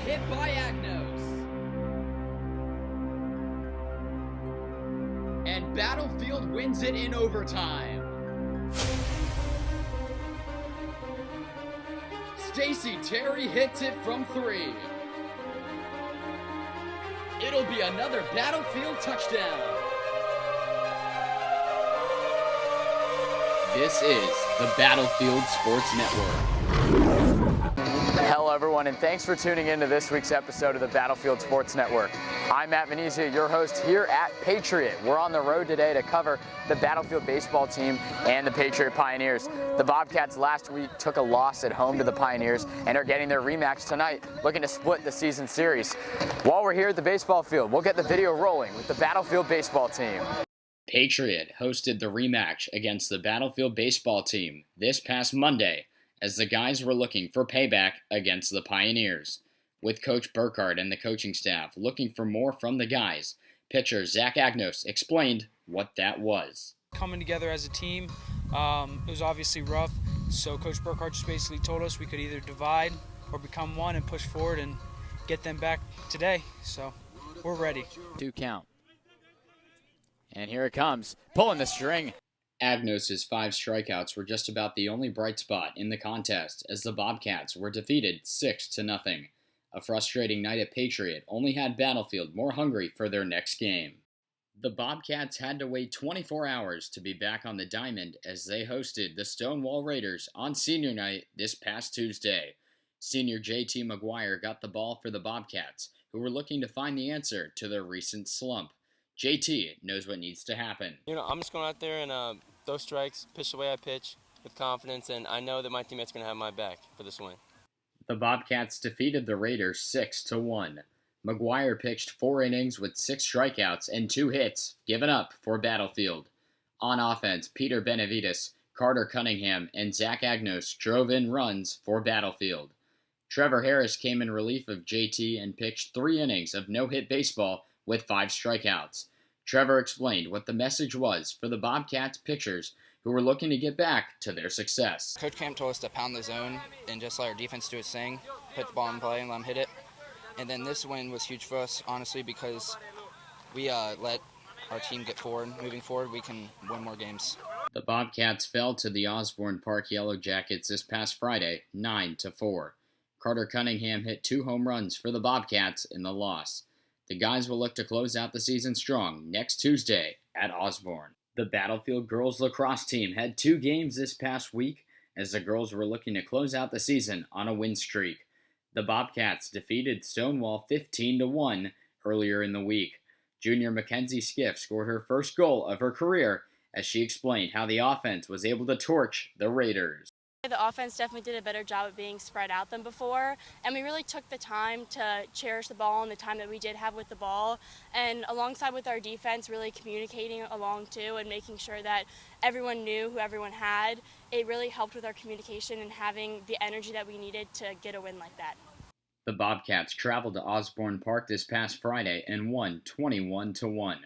hit by Agnos. And Battlefield wins it in overtime. Stacey Terry hits it from 3. It'll be another Battlefield touchdown. This is the Battlefield Sports Network. Hello everyone, and thanks for tuning in to this week's episode of the Battlefield Sports Network. I'm Matt Venezia, your host here at Patriot. We're on the road today to cover the Battlefield baseball team and the Patriot Pioneers. The Bobcats last week took a loss at home to the Pioneers and are getting their rematch tonight, looking to split the season series. While we're here at the baseball field, we'll get the video rolling with the Battlefield baseball team. Patriot hosted the rematch against the Battlefield baseball team this past Monday as the guys were looking for payback against the Pioneers. With Coach Burkhardt and the coaching staff looking for more from the guys, pitcher Zach Agnos explained what that was. Coming together as a team, it was obviously rough, so Coach Burkhardt just basically told us we could either divide or become one and push forward and get them back today, so we're ready. 2 count. And here it comes, pulling the string. Agnos' 5 strikeouts were just about the only bright spot in the contest as the Bobcats were defeated 6-0. A frustrating night at Patriot only had Battlefield more hungry for their next game. The Bobcats had to wait 24 hours to be back on the diamond as they hosted the Stonewall Raiders on senior night this past Tuesday. Senior JT McGuire got the ball for the Bobcats, who were looking to find the answer to their recent slump. JT knows what needs to happen. I'm just going out there and throw strikes, pitch the way I pitch with confidence, and I know that my teammate's going to have my back for this win. The Bobcats defeated the Raiders 6-1. McGuire pitched 4 innings with 6 strikeouts and 2 hits given up for Battlefield. On offense, Peter Benavides, Carter Cunningham, and Zach Agnos drove in runs for Battlefield. Trevor Harris came in relief of JT and pitched 3 innings of no-hit baseball with 5 strikeouts. Trevor explained what the message was for the Bobcats pitchers who were looking to get back to their success. Coach Camp told us to pound the zone and just let our defense do its thing, put the ball in play and let them hit it. And then this win was huge for us, honestly, because we let our team get forward. Moving forward, we can win more games. The Bobcats fell to the Osborne Park Yellow Jackets this past Friday, 9-4. Carter Cunningham hit 2 home runs for the Bobcats in the loss. The guys will look to close out the season strong next Tuesday at Osborne. The Battlefield girls lacrosse team had 2 games this past week as the girls were looking to close out the season on a win streak. The Bobcats defeated Stonewall 15-1 earlier in the week. Junior Mackenzie Skiff scored her first goal of her career as she explained how the offense was able to torch the Raiders. The offense definitely did a better job of being spread out than before, and we really took the time to cherish the ball and the time that we did have with the ball, and alongside with our defense really communicating along too and making sure that everyone knew who everyone had. It really helped with our communication and having the energy that we needed to get a win like that. The Bobcats traveled to Osborne Park this past Friday and won 21-1.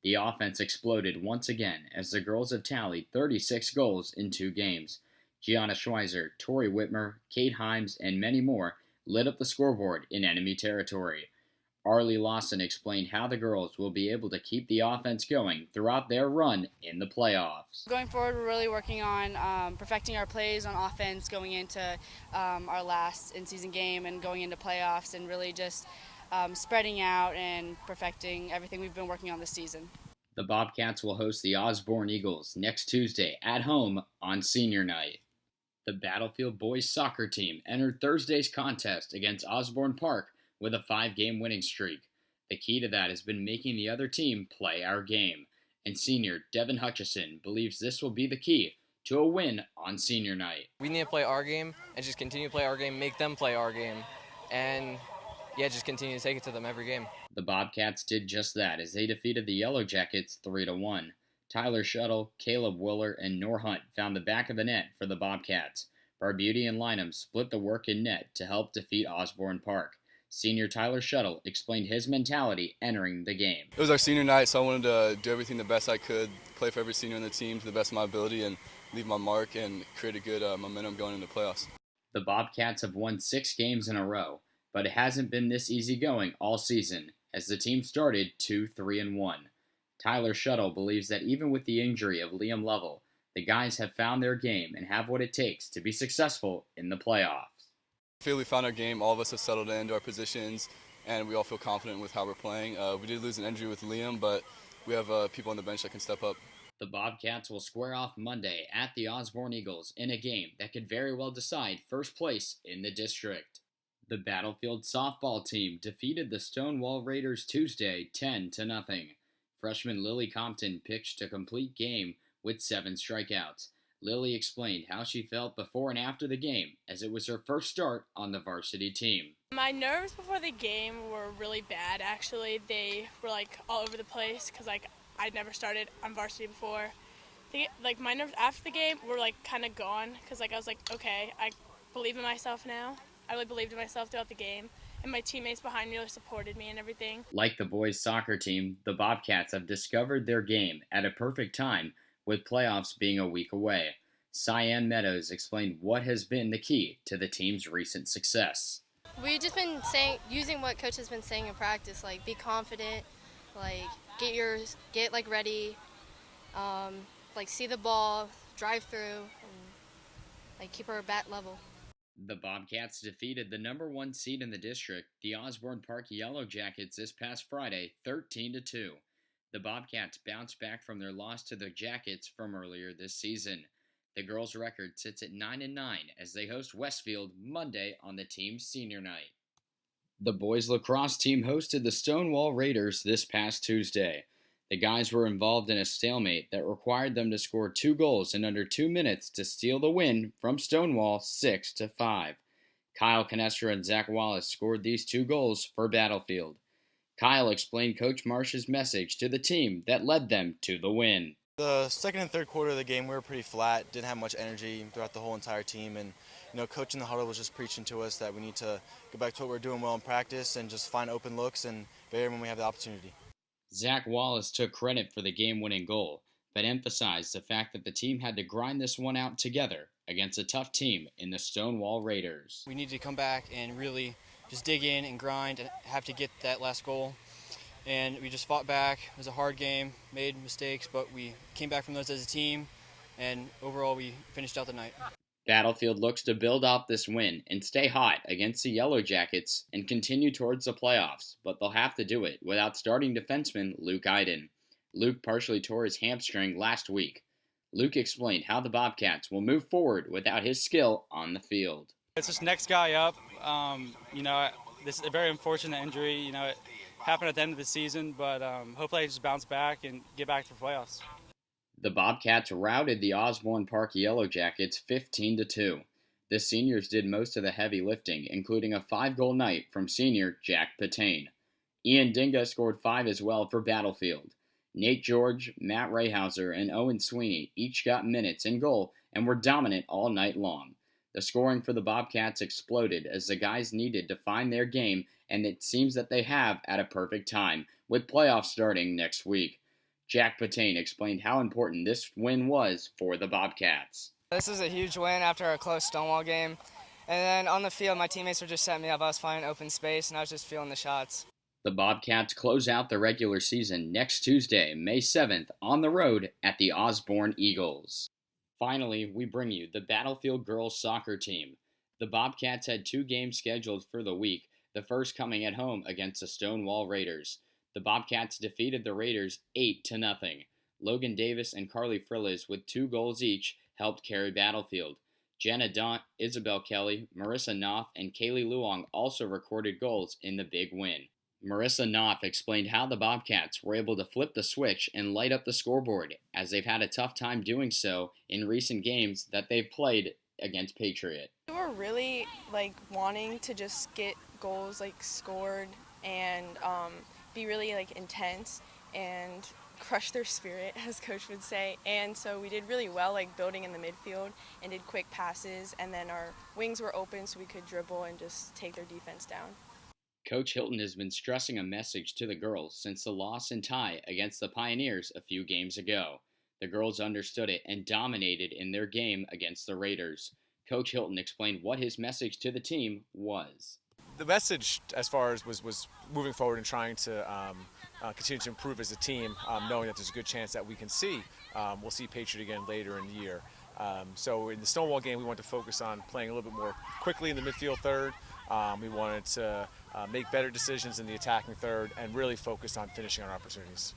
The offense exploded once again as the girls have tallied 36 goals in 2 games. Gianna Schweizer, Tori Whitmer, Kate Himes, and many more lit up the scoreboard in enemy territory. Arlie Lawson explained how the girls will be able to keep the offense going throughout their run in the playoffs. Going forward, we're really working on perfecting our plays on offense going into our last in-season game and going into playoffs, and really just spreading out and perfecting everything we've been working on this season. The Bobcats will host the Osborne Eagles next Tuesday at home on senior night. The Battlefield boys soccer team entered Thursday's contest against Osborne Park with a 5-game winning streak. The key to that has been making the other team play our game, and senior Devin Hutchison believes this will be the key to a win on senior night. We need to play our game and just continue to play our game, make them play our game, and just continue to take it to them every game. The Bobcats did just that as they defeated the Yellow Jackets 3-1. Tyler Shuttle, Caleb Willer, and Nor Hunt found the back of the net for the Bobcats. Barbuti and Lynham split the work in net to help defeat Osborne Park. Senior Tyler Shuttle explained his mentality entering the game. It was our senior night, so I wanted to do everything the best I could, play for every senior on the team to the best of my ability, and leave my mark and create a good momentum going into the playoffs. The Bobcats have won 6 games in a row. but it hasn't been this easy going all season, as the team started 2-3-1. Tyler Shuttle believes that even with the injury of Liam Lovell, the guys have found their game and have what it takes to be successful in the playoffs. I feel we found our game. All of us have settled into our positions, and we all feel confident with how we're playing. We did lose an injury with Liam, but we have people on the bench that can step up. The Bobcats will square off Monday at the Osborne Eagles in a game that could very well decide first place in the district. The Battlefield softball team defeated the Stonewall Raiders Tuesday 10-0. Freshman Lily Compton pitched a complete game with 7 strikeouts. Lily explained how she felt before and after the game, as it was her first start on the varsity team. My nerves before the game were really bad, actually. They were all over the place because I'd never started on varsity before. My nerves after the game were kind of gone because I was okay, I believe in myself now. I really believed in myself throughout the game, and my teammates behind me really supported me and everything. Like the boys' soccer team, the Bobcats have discovered their game at a perfect time, with playoffs being a week away. Cyan Meadows explained what has been the key to the team's recent success. We've just been using what coach has been saying in practice, be confident, get ready, see the ball, drive through, and keep our bat level. The Bobcats defeated the number 1 seed in the district, the Osborne Park Yellow Jackets, this past Friday, 13-2. The Bobcats bounced back from their loss to the Jackets from earlier this season. The girls' record sits at 9-9 as they host Westfield Monday on the team's senior night. The boys' lacrosse team hosted the Stonewall Raiders this past Tuesday. The guys were involved in a stalemate that required them to score 2 goals in under 2 minutes to steal the win from Stonewall 6-5. Kyle Canestra and Zach Wallace scored these 2 goals for Battlefield. Kyle explained Coach Marsh's message to the team that led them to the win. The second and third quarter of the game, we were pretty flat, didn't have much energy throughout the whole entire team. And, Coach in the huddle was just preaching to us that we need to go back to what we're doing well in practice and just find open looks and be when we have the opportunity. Zach Wallace took credit for the game-winning goal, but emphasized the fact that the team had to grind this one out together against a tough team in the Stonewall Raiders. We need to come back and really just dig in and grind and have to get that last goal. And we just fought back. It was a hard game, made mistakes, but we came back from those as a team, and overall we finished out the night. Battlefield looks to build off this win and stay hot against the Yellow Jackets and continue towards the playoffs, but they'll have to do it without starting defenseman Luke Iden. Luke partially tore his hamstring last week. Luke explained how the Bobcats will move forward without his skill on the field. It's just next guy up. This is a very unfortunate injury. It happened at the end of the season, but hopefully I just bounce back and get back to the playoffs. The Bobcats routed the Osborne Park Yellow Jackets 15-2. The seniors did most of the heavy lifting, including a 5-goal night from senior Jack Patane. Ian Dinga scored 5 as well for Battlefield. Nate George, Matt Rayhauser, and Owen Sweeney each got minutes in goal and were dominant all night long. The scoring for the Bobcats exploded as the guys needed to find their game, and it seems that they have at a perfect time, with playoffs starting next week. Jack Patane explained how important this win was for the Bobcats. This is a huge win after a close Stonewall game. And then on the field, my teammates were just setting me up. I was finding open space, and I was just feeling the shots. The Bobcats close out the regular season next Tuesday, May 7th, on the road at the Osborne Eagles. Finally, we bring you the Battlefield girls soccer team. The Bobcats had 2 games scheduled for the week, the first coming at home against the Stonewall Raiders. The Bobcats defeated the Raiders 8-0. Logan Davis and Carly Frillis, with 2 goals each, helped carry Battlefield. Jenna Daunt, Isabel Kelly, Marissa Knopf, and Kaylee Luong also recorded goals in the big win. Marissa Knopf explained how the Bobcats were able to flip the switch and light up the scoreboard, as they've had a tough time doing so in recent games that they've played against Patriot. We were really wanting to just get goals scored and be really intense and crush their spirit, as Coach would say. And so we did really well building in the midfield and did quick passes, and then our wings were open so we could dribble and just take their defense down. Coach Hilton has been stressing a message to the girls since the loss and tie against the Pioneers a few games ago. The girls understood it and dominated in their game against the Raiders. Coach Hilton explained what his message to the team was. the message as far as was moving forward and trying to continue to improve as a team, knowing that there's a good chance that we'll see Patriot again later in the year. So in the Stonewall game, we wanted to focus on playing a little bit more quickly in the midfield third. We wanted to make better decisions in the attacking third and really focus on finishing our opportunities.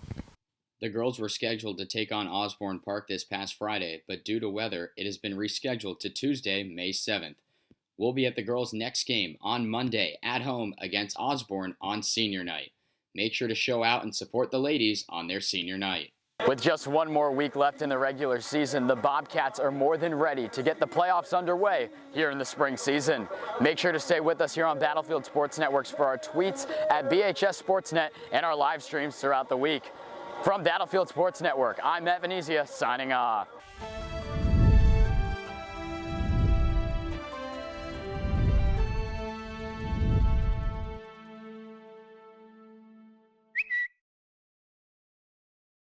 The girls were scheduled to take on Osborne Park this past Friday, but due to weather, it has been rescheduled to Tuesday, May 7th. We'll be at the girls' next game on Monday at home against Osborne on senior night. Make sure to show out and support the ladies on their senior night. With just one more week left in the regular season, the Bobcats are more than ready to get the playoffs underway here in the spring season. Make sure to stay with us here on Battlefield Sports Networks for our tweets at BHS Sportsnet and our live streams throughout the week. From Battlefield Sports Network, I'm Matt Venezia signing off.